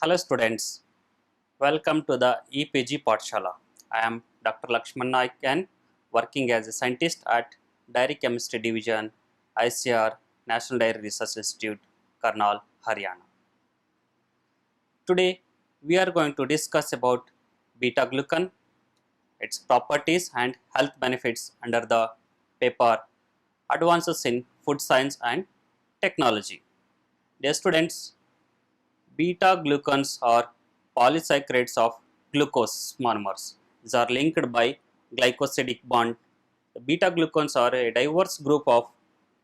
Hello students, welcome to the EPG Pathshala. I am Dr. Lakshman Naik and working as a scientist at Dairy Chemistry Division, ICR, National Dairy Research Institute, Karnal, Haryana. Today we are going to discuss about beta glucan, its properties and health benefits under the paper Advances in Food Science and Technology. Dear students, beta glucans are polysaccharides of glucose monomers. These are linked by glycosidic bond. The beta glucans are a diverse group of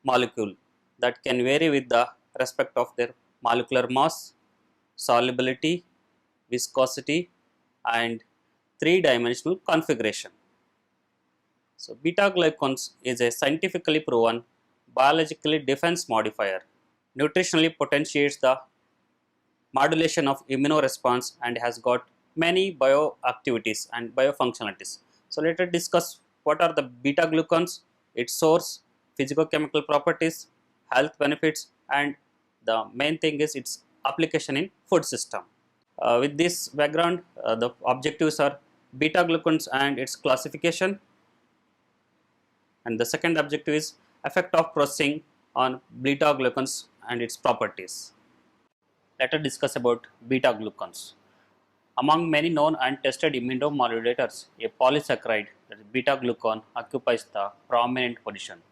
molecule that can vary with the respect of their molecular mass, solubility, viscosity and three-dimensional configuration. So, beta glucans is a scientifically proven biologically defense modifier. Nutritionally potentiates the modulation of immunoresponse and has got many bioactivities and biofunctionalities. So let us discuss what are the beta glucans, its source, physicochemical properties, health benefits, and the main thing is its application in food system. With this background, the objectives are beta glucans and its classification, and the second objective is effect of processing on beta glucans and its properties. Let us discuss about beta glucans. Among many known and tested immunomodulators, a polysaccharide, that is beta glucan, occupies the prominent position.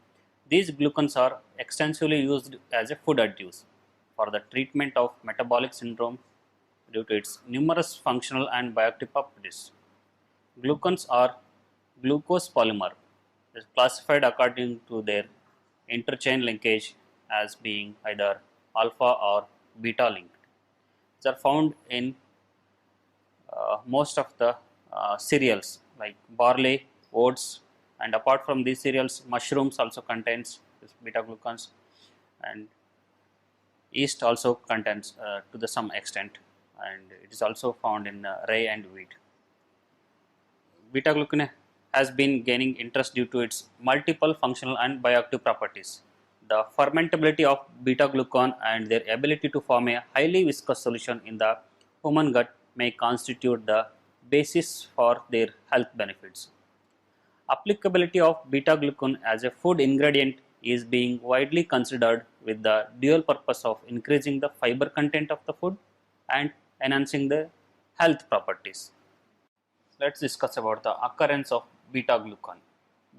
These glucans are extensively used as a food additives for the treatment of metabolic syndrome due to its numerous functional and bioactive properties. Glucans are glucose polymer, is classified according to their interchain linkage as being either alpha or beta linked. These are found in most of the cereals like barley, oats, and apart from these cereals, mushrooms also contains this beta glucans, and yeast also contains to the some extent, and it is also found in rye and wheat. Beta glucan has been gaining interest due to its multiple functional and bioactive properties. The fermentability of beta glucan and their ability to form a highly viscous solution in the human gut may constitute the basis for their health benefits. Applicability of beta glucan as a food ingredient is being widely considered with the dual purpose of increasing the fiber content of the food and enhancing the health properties. Let's discuss about the occurrence of beta glucan.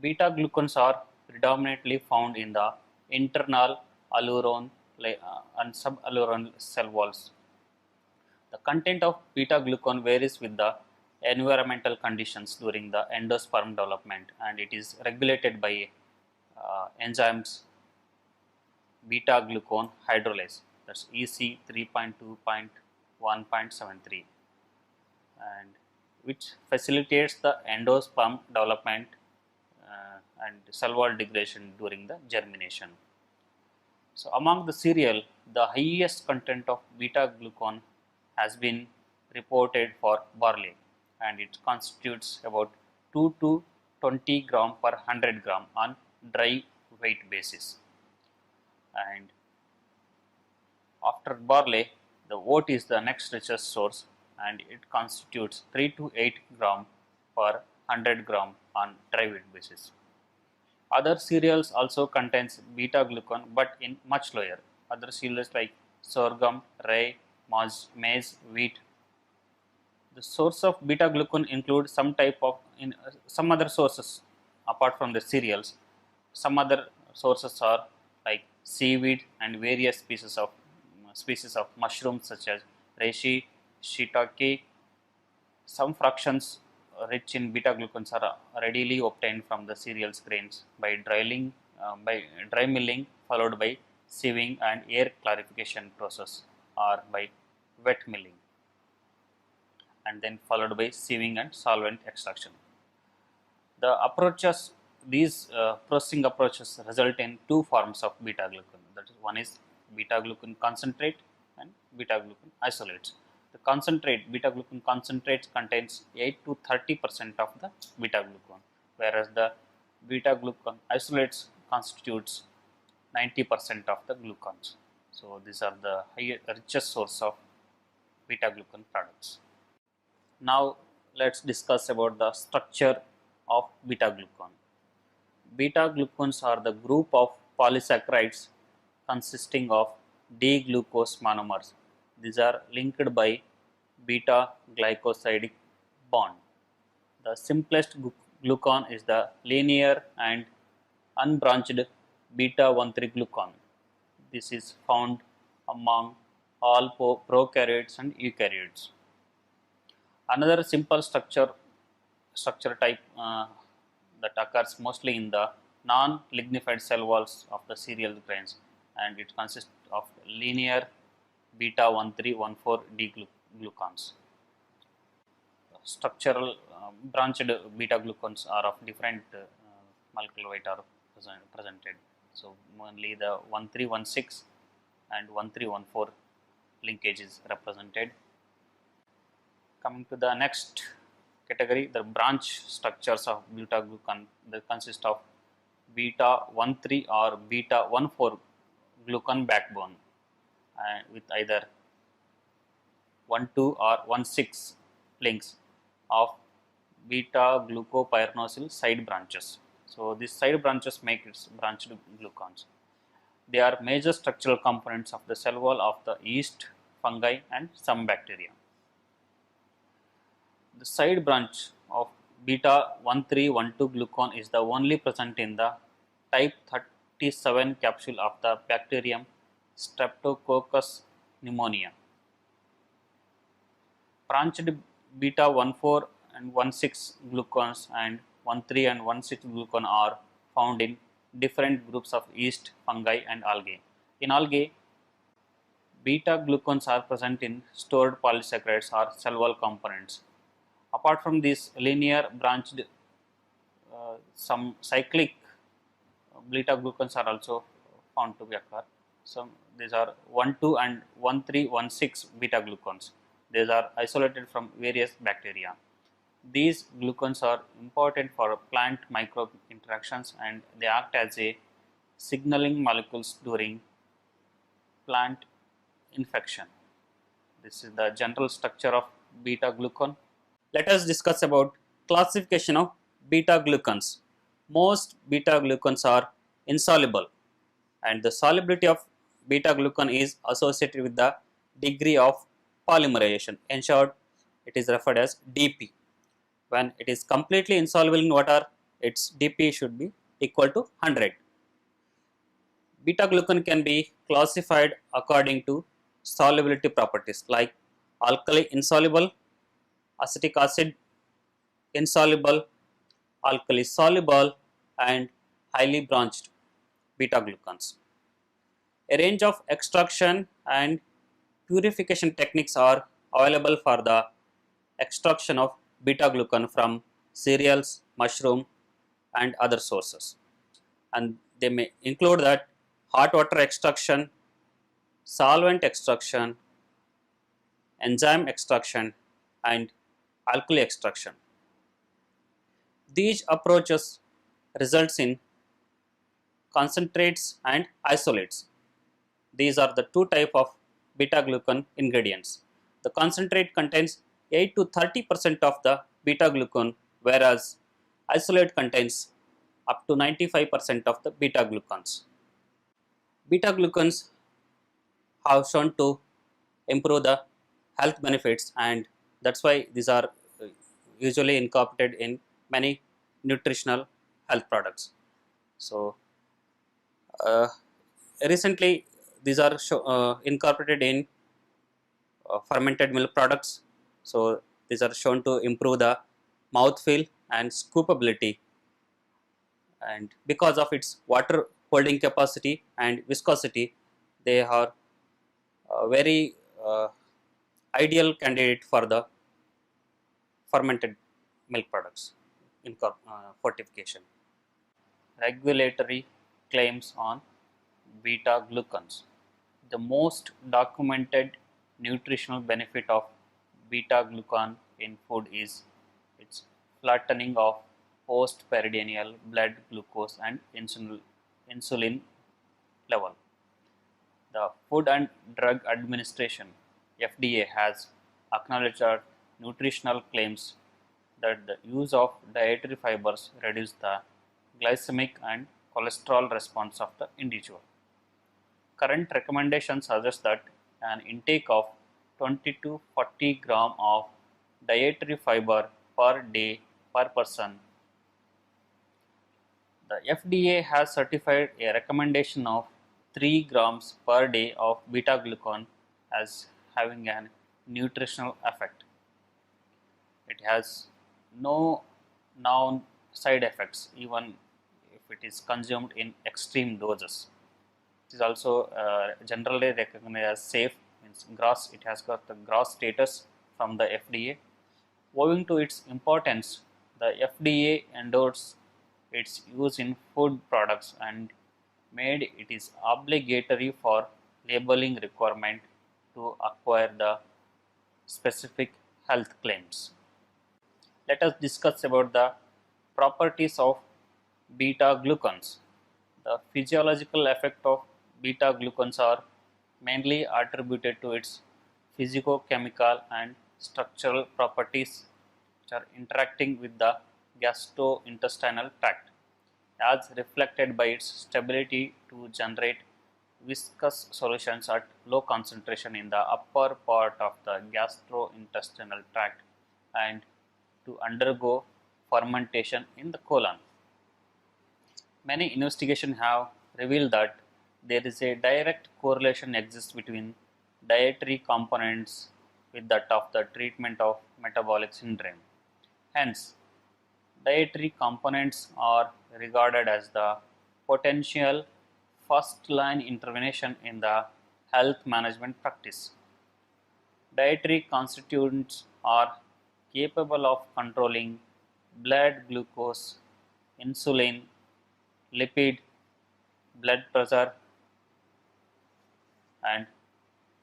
Beta glucans are predominantly found in the internal alluron and suballuron cell walls. The content of beta glucan varies with the environmental conditions during the endosperm development, and it is regulated by enzymes beta glucan hydrolase, that's EC 3.2.1.73, and which facilitates the endosperm development and cell wall degradation during the germination. So, among the cereal, the highest content of beta glucan has been reported for barley, and it constitutes about 2 to 20 gram per 100 gram on dry weight basis. And after barley, the oat is the next richest source, and it constitutes 3 to 8 gram per 100 gram on dry weight basis. Other cereals also contains beta glucan, but in much lower. Other cereals like sorghum, rye, maize, wheat. The source of beta glucan include some type of some other sources apart from the cereals. Some other sources are like seaweed and various species of mushrooms such as reishi, shiitake. Some fractions rich in beta glucans are readily obtained from the cereals grains by dry milling followed by sieving and air clarification process, or by wet milling and then followed by sieving and solvent extraction. The approaches, these processing approaches result in two forms of beta glucan. That is, one is beta glucan concentrate and beta glucan isolates. The concentrate, beta glucan concentrates contains 8 to 30% of the beta glucan, whereas the beta glucan isolates constitutes 90% of the glucans. So these are the richest source of beta glucan products. Now let's discuss about the structure of beta glucan. Beta glucans are the group of polysaccharides consisting of D-glucose monomers. These are linked by beta glycosidic bond. The simplest glucan is the linear and unbranched beta 1,3 glucan. This is found among all prokaryotes and eukaryotes. Another simple structure type that occurs mostly in the non-lignified cell walls of the cereal grains, and it consists of linear beta 1,3,1,4 D glucans. Structural branched beta glucans are of different molecular weight are presented. So only the 1,3,1,6 and 1,3,1,4 linkage is represented. Coming to the next category, the branch structures of beta glucan, they consist of beta 1,3 or beta 1,4 glucan backbone with either 1,2 or 1,6 links of beta glucopyranosyl side branches. So these side branches make its branched glucans. They are major structural components of the cell wall of the yeast, fungi and some bacteria. The side branch of beta 1,3,1,2 glucan is the only present in the type 37 capsule of the bacterium Streptococcus pneumonia. Branched beta 1,4 and 1,6 glucans and 1,3 and 1,6 glucan are found in different groups of yeast, fungi and algae. In algae, beta glucans are present in stored polysaccharides or cell wall components. Apart from these linear branched, some cyclic beta glucans are also found to be occur. So these are 1,2 and 1,3, 1,6 beta glucans. These are isolated from various bacteria. These glucans are important for plant microbe interactions and they act as a signaling molecules during plant infection. This is the general structure of beta glucan. Let us discuss about classification of beta glucans. Most beta glucans are insoluble and the solubility of beta glucan is associated with the degree of polymerization. In short, it is referred as DP. When it is completely insoluble in water, its DP should be equal to 100. Beta glucan can be classified according to solubility properties like alkali insoluble, acetic acid insoluble, alkali soluble and highly branched beta glucans. A range of extraction and purification techniques are available for the extraction of beta glucan from cereals, mushroom and other sources, and they may include that hot water extraction, solvent extraction, enzyme extraction and alkali extraction. These approaches results in concentrates and isolates. These are the two type of beta glucan ingredients. The concentrate contains 8 to 30% of the beta glucan, whereas isolate contains up to 95% of the beta glucans. Beta glucans have shown to improve the health benefits, and that's why these are usually incorporated in many nutritional health products. So recently these are incorporated in fermented milk products. So these are shown to improve the mouthfeel and scoopability, and because of its water holding capacity and viscosity, they are very ideal candidate for the fermented milk products in fortification. Regulatory claims on beta glucans. The most documented nutritional benefit of beta glucan in food is its flattening of postprandial blood glucose and insulin level. The Food and Drug Administration FDA has acknowledged that nutritional claims that the use of dietary fibers reduce the glycemic and cholesterol response of the individual. Current recommendations suggest that an intake of 20 to 40 gram of dietary fiber per day per person. The FDA has certified a recommendation of 3 grams per day of beta glucan as having a nutritional effect. It has no known side effects even if it is consumed in extreme doses. It is also generally recognized as safe, means GRAS, it has got the GRAS status from the FDA. Owing to its importance, the FDA endorsed its use in food products and made it is obligatory for labeling requirement to acquire the specific health claims. Let us discuss about the properties of beta glucans. The physiological effect of beta glucans are mainly attributed to its physicochemical and structural properties which are interacting with the gastrointestinal tract, as reflected by its stability to generate viscous solutions at low concentration in the upper part of the gastrointestinal tract and to undergo fermentation in the colon. Many investigations have revealed that there is a direct correlation exists between dietary components with that of the treatment of metabolic syndrome. Hence, dietary components are regarded as the potential first line intervention in the health management practice. Dietary constituents are capable of controlling blood glucose, insulin, lipid, blood pressure, and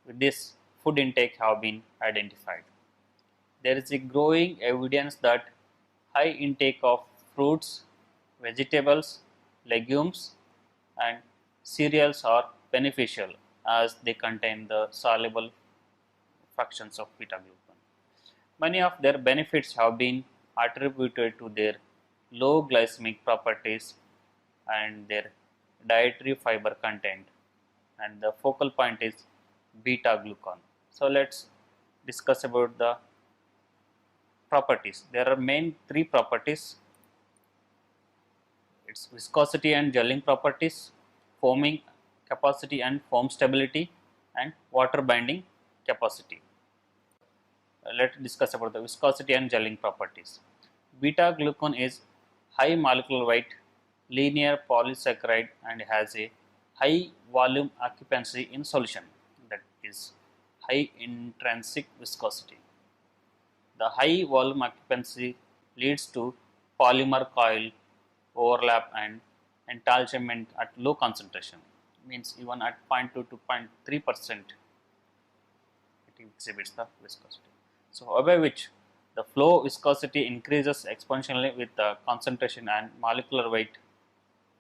with this food intake have been identified. There is a growing evidence that high intake of fruits, vegetables, legumes, and cereals are beneficial as they contain the soluble fractions of beta glucan. Many of their benefits have been attributed to their low glycemic properties and their dietary fiber content, and the focal point is beta glucan. So let's discuss about the properties. There are main three properties. Its viscosity and gelling properties, foaming capacity and foam stability, and water binding capacity. Let's discuss about the viscosity and gelling properties. Beta glucan is high molecular weight, linear polysaccharide and has a high volume occupancy in solution, that is high intrinsic viscosity. The high volume occupancy leads to polymer coil overlap and entanglement at low concentration, means even at 0.2 to 0.3% it exhibits the viscosity. So, however which the flow viscosity increases exponentially with the concentration and molecular weight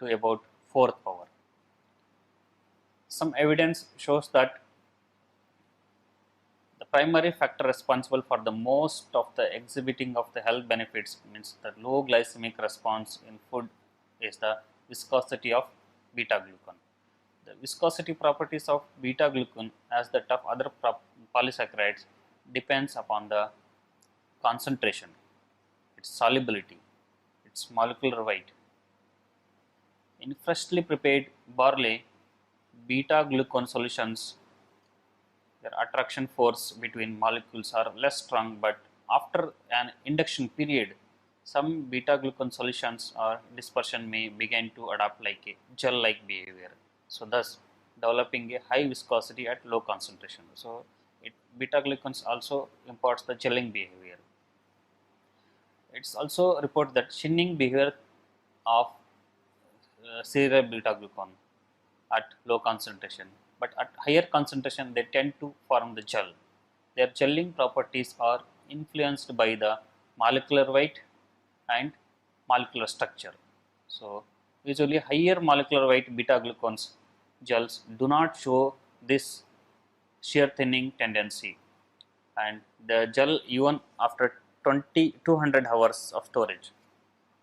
to about 4th power. Some evidence shows that the primary factor responsible for the most of the exhibiting of the health benefits, means the low glycemic response in food, is the viscosity of beta glucan. The viscosity properties of beta glucan, as that of other polysaccharides, depends upon the concentration, its solubility, its molecular weight. In freshly prepared barley, beta glucan solutions, their attraction force between molecules are less strong, but after an induction period, some beta glucan solutions or dispersion may begin to adopt like a gel-like behavior. So, thus developing a high viscosity at low concentration. So, beta glucans also imparts the gelling behavior. It's also report that shinning behavior of cereal beta glucan at low concentration, but at higher concentration they tend to form the gel. Their gelling properties are influenced by the molecular weight and molecular structure. So, usually higher molecular weight beta glucans gels do not show this shear thinning tendency, and the gel even after 200 hours of storage.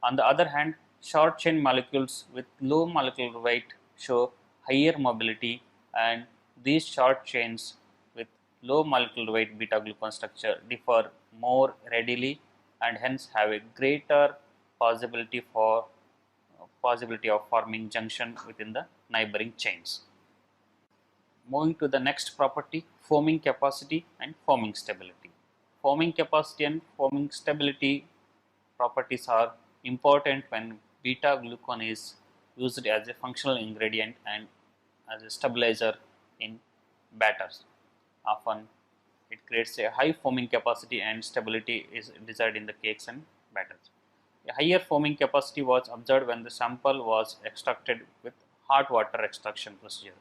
On the other hand, short chain molecules with low molecular weight show higher mobility, and these short chains with low molecular weight beta glucan structure differ more readily and hence have a greater possibility for possibility of forming junction within the neighboring chains. Moving to the next property, foaming capacity and foaming stability. Foaming capacity and foaming stability properties are important when beta glucan is used as a functional ingredient and as a stabilizer in batters. Often it creates a high foaming capacity and stability is desired in the cakes and batters. A higher foaming capacity was observed when the sample was extracted with hot water extraction procedure,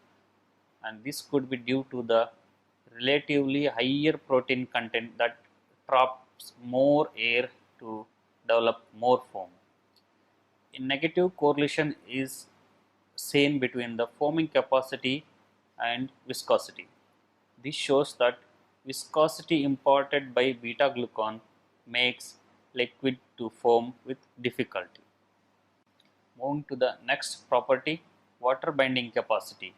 and this could be due to the relatively higher protein content that traps more air to develop more foam. A negative correlation is seen between the foaming capacity and viscosity. This shows that viscosity imparted by beta glucan makes liquid to foam with difficulty. Moving to the next property, water binding capacity.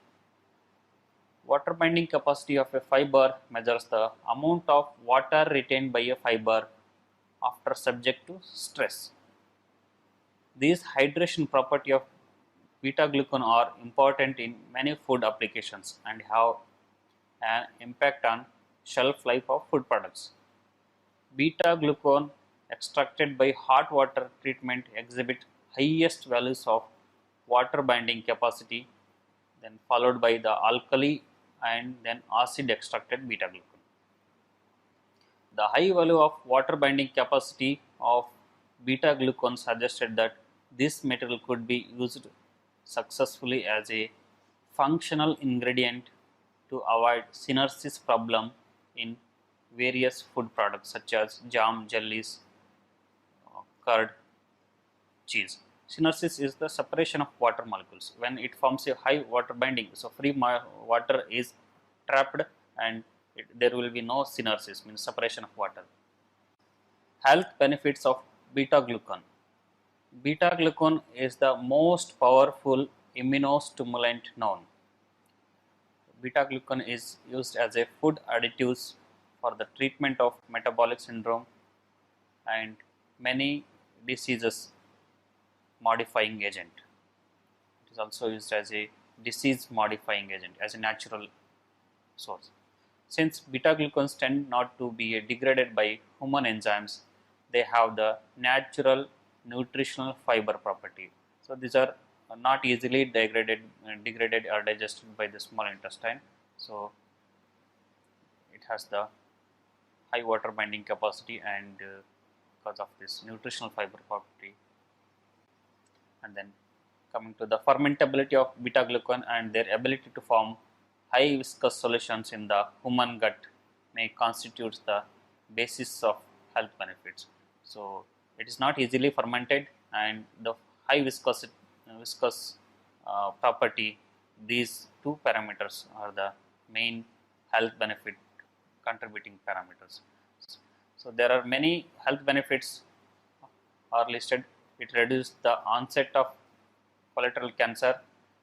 Water binding capacity of a fiber measures the amount of water retained by a fiber after subject to stress. These hydration property of beta glucan are important in many food applications and have an impact on shelf life of food products. Beta glucan extracted by hot water treatment exhibit highest values of water binding capacity, then followed by the alkali and then acid extracted beta glucan. The high value of water binding capacity of beta glucan suggested that this material could be used successfully as a functional ingredient to avoid synersis problem in various food products such as jam, jellies, curd, cheese. Synersis is the separation of water molecules. When it forms a high water binding, so free water is trapped and there will be no synersis, means separation of water. Health benefits of beta glucan. Beta glucan is the most powerful immunostimulant known. Beta glucan is used as a food additives for the treatment of metabolic syndrome and many diseases modifying agent. It is also used as a disease modifying agent as a natural source. Since beta glucans tend not to be degraded by human enzymes, they have the natural nutritional fiber property. So these are not easily degraded or digested by the small intestine. So it has the high water binding capacity and because of this nutritional fiber property. And then coming to the fermentability of beta glucan and their ability to form high viscous solutions in the human gut may constitute the basis of health benefits. So it is not easily fermented and the high viscous property, these two parameters are the main health benefit contributing parameters. So there are many health benefits are listed. It reduces the onset of colorectal cancer,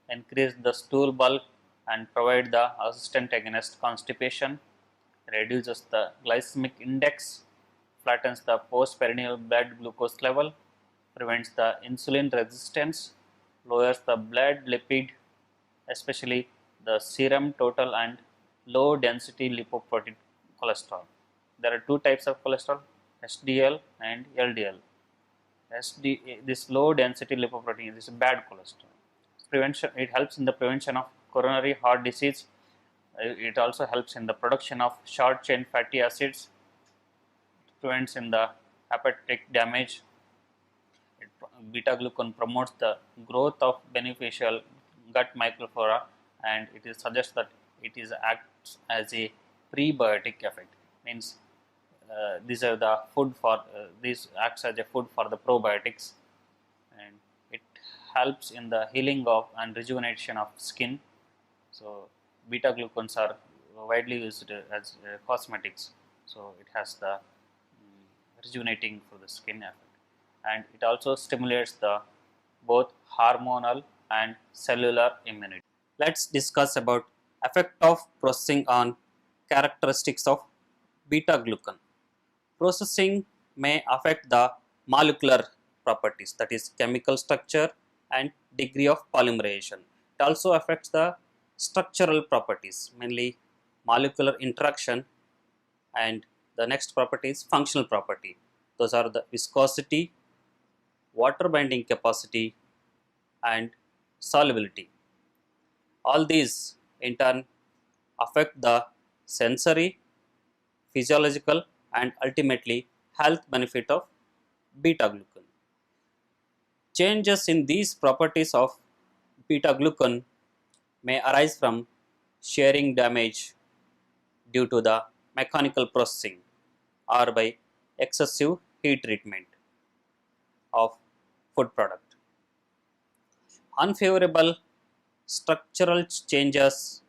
increase the stool bulk and provide the assistant against constipation, reduces the glycemic index, flattens the postprandial blood glucose level, prevents the insulin resistance, lowers the blood lipid, especially the serum total and low density lipoprotein cholesterol. There are two types of cholesterol, HDL and LDL. This low density lipoprotein is bad cholesterol. Prevention, it helps in the prevention of coronary heart disease. It also helps in the production of short chain fatty acids. It prevents in the hepatic damage. Beta glucan promotes the growth of beneficial gut microflora, and it is suggests that it is acts as a prebiotic effect. Means these are the food for this acts as a food for the probiotics, and it helps in the healing of and rejuvenation of skin. So beta glucans are widely used as cosmetics so it has the rejuvenating for the skin effect, and it also stimulates the both hormonal and cellular immunity. Let's discuss about effect of processing on characteristics of beta glucan. Processing may affect the molecular properties, that is chemical structure and degree of polymerization. It also affects the structural properties, mainly molecular interaction, and the next property is functional property. Those are the viscosity, water binding capacity and solubility. All these in turn affect the sensory, physiological and ultimately health benefit of beta glucan. Changes in these properties of beta glucan may arise from shearing damage due to the mechanical processing or by excessive heat treatment of food product. Unfavorable structural changes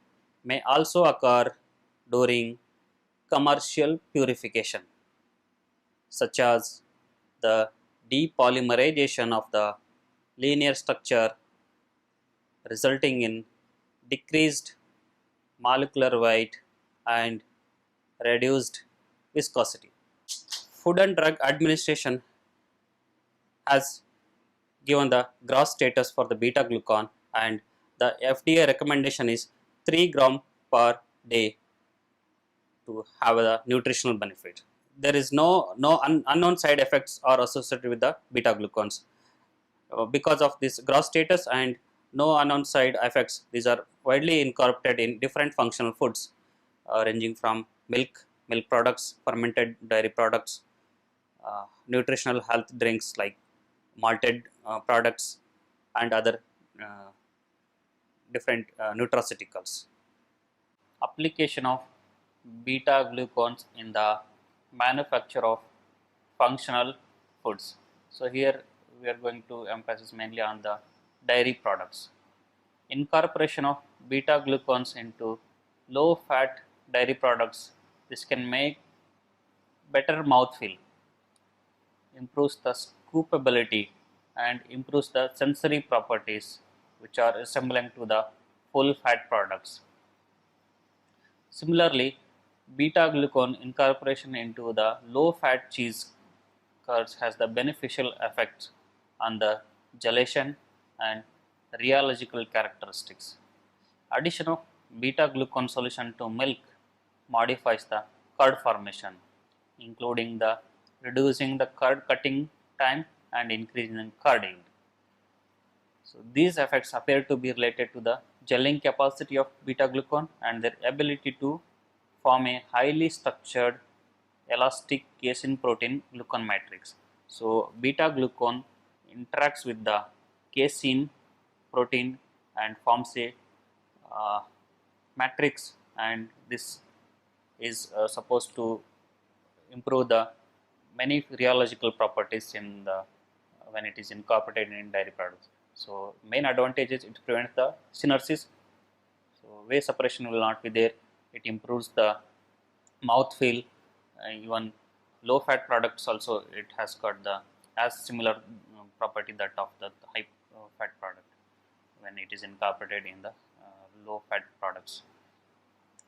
may also occur during commercial purification, such as the depolymerization of the linear structure, resulting in decreased molecular weight and reduced viscosity. Food and Drug Administration has given the gross status for the beta glucan, and the FDA recommendation is 3 gram per day to have a nutritional benefit. There is no unknown side effects are associated with the beta glucans. Because of this gross status and no unknown side effects, these are widely incorporated in different functional foods, ranging from milk products, fermented dairy products, nutritional health drinks like malted products, and other uh, different nutraceuticals. Application of beta glucans in the manufacture of functional foods. So here we are going to emphasize mainly on the dairy products. Incorporation of beta glucans into low fat dairy products, this can make better mouthfeel, improves the scoopability and improves the sensory properties which are resembling to the full fat products. Similarly, beta glucan incorporation into the low fat cheese curds has the beneficial effects on the gelation and rheological characteristics. Addition of beta glucan solution to milk modifies the curd formation, including the reducing the curd cutting time and increasing curd yield. So these effects appear to be related to the gelling capacity of beta glucan and their ability to form a highly structured elastic casein protein glucan matrix. So beta glucan interacts with the casein protein and forms a uh, matrix, and this is supposed to improve the many rheological properties in the when it is incorporated in dairy products. So main advantage is it prevents the synersis. So whey separation will not be there. It improves the mouth feel. Even low fat products also it has got the as similar property that of the high fat product when it is incorporated in the low fat products.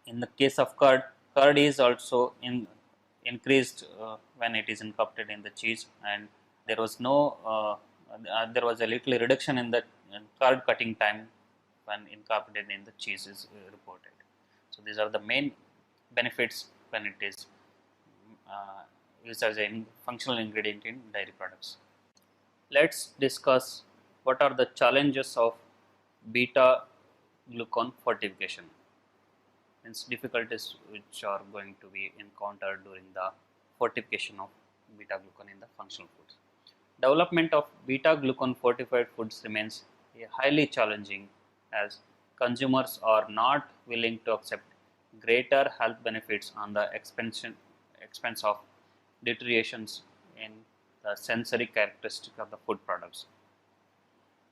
In the case of curd, curd is also increased when it is incorporated in the cheese, and there was no there was a little reduction in the curd cutting time when incorporated in the cheese is reported. So these are the main benefits when it is used as a functional ingredient in dairy products. Let's discuss what are the challenges of beta glucan fortification. Hence difficulties which are going to be encountered during the fortification of beta glucan in the functional foods. Development of beta glucan fortified foods remains highly challenging as consumers are not willing to accept greater health benefits on the expense of deteriorations in the sensory characteristic of the food products.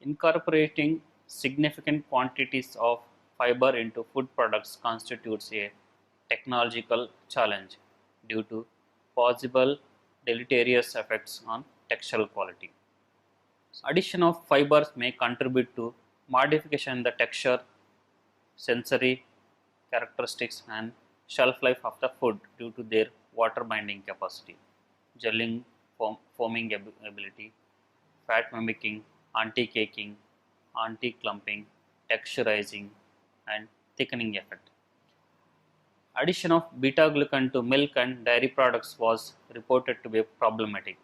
Incorporating significant quantities of fiber into food products constitutes a technological challenge due to possible deleterious effects on textural quality. Addition of fibers may contribute to modification in the texture, sensory characteristics and shelf life of the food due to their water binding capacity, gelling, foaming ability, fat mimicking, anti-caking, anti-clumping, texturizing and thickening effect. Addition of beta-glucan to milk and dairy products was reported to be problematic,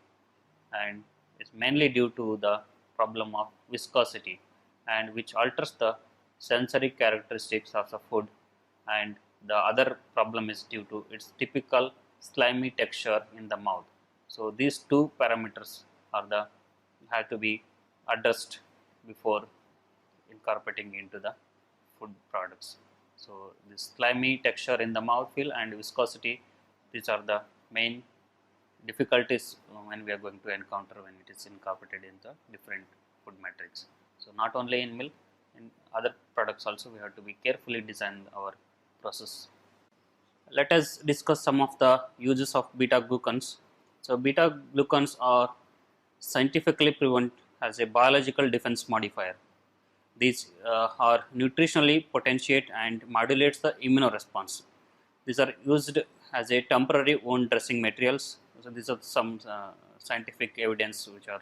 and is mainly due to the problem of viscosity, and which alters the sensory characteristics of the food, and the other problem is due to its typical slimy texture in the mouth. So these two parameters are the have to be addressed before incorporating into the food products. So this slimy texture in the mouthfeel and viscosity, these are the main difficulties when we are going to encounter when it is incorporated in the different food matrix. So not only in milk, in other products also we have to be carefully design our process. Let us discuss some of the uses of beta glucans. So beta glucans are scientifically proven as a biological defense modifier. These are nutritionally potentiate and modulates the immunoresponse. These are used as a temporary wound dressing materials. So these are some scientific evidence which are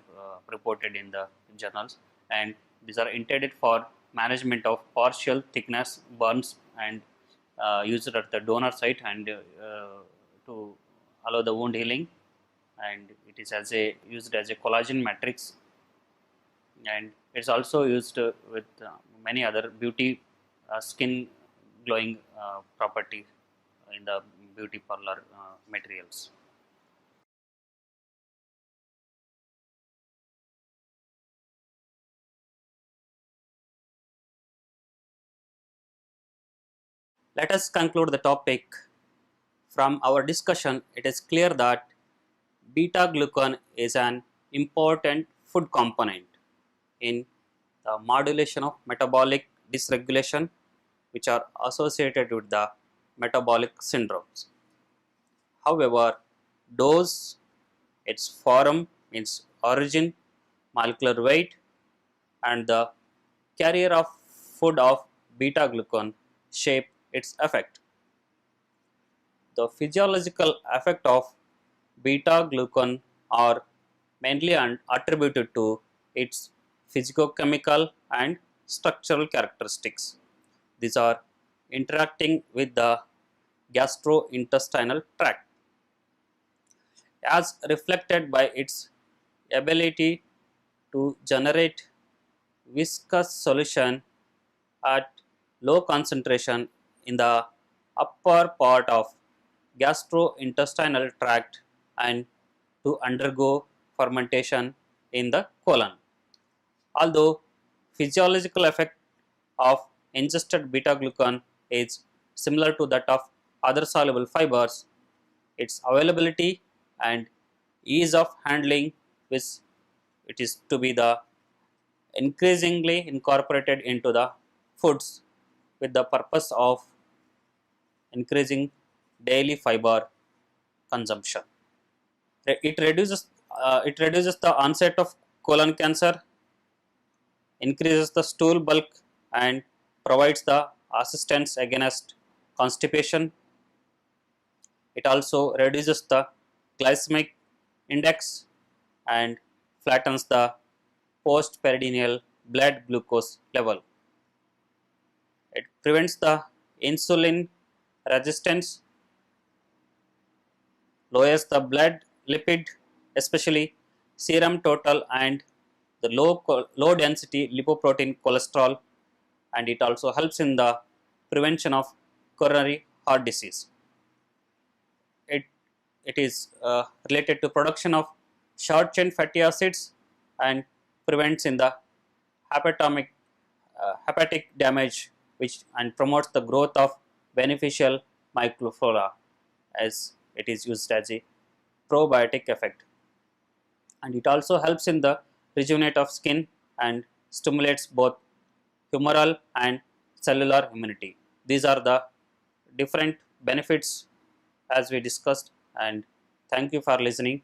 reported in the journals, and these are intended for management of partial thickness burns and used at the donor site and to allow the wound healing, and it is as a used as a collagen matrix, and it's also used with many other beauty skin glowing property in the beauty parlor materials. Let us conclude the topic. From our discussion, it is clear that beta glucan is an important food component in the modulation of metabolic dysregulation, which are associated with the metabolic syndromes. However, dose, its form, its origin, molecular weight, and the carrier of food of beta glucan shape its effect. The physiological effect of beta glucan are mainly attributed to its physicochemical and structural characteristics. These are interacting with the gastrointestinal tract, as reflected by its ability to generate viscous solution at low concentration in the upper part of gastrointestinal tract and to undergo fermentation in the colon. Although physiological effect of ingested beta glucan is similar to that of other soluble fibers, its availability and ease of handling, which it is to be the increasingly incorporated into the foods with the purpose of increasing daily fiber consumption. It reduces the onset of colon cancer, increases the stool bulk, and provides the assistance against constipation. It also reduces the glycemic index and flattens the postprandial blood glucose level. It prevents the insulin resistance, lowers the blood lipid, especially serum total and the low density lipoprotein cholesterol, and it also helps in the prevention of coronary heart disease. It, it is related to production of short chain fatty acids and prevents in the hepatic damage, which and promotes the growth of beneficial microflora, as it is used as a probiotic effect, and it also helps in the rejuvenate of skin and stimulates both humoral and cellular immunity. These are the different benefits as we discussed, and thank you for listening.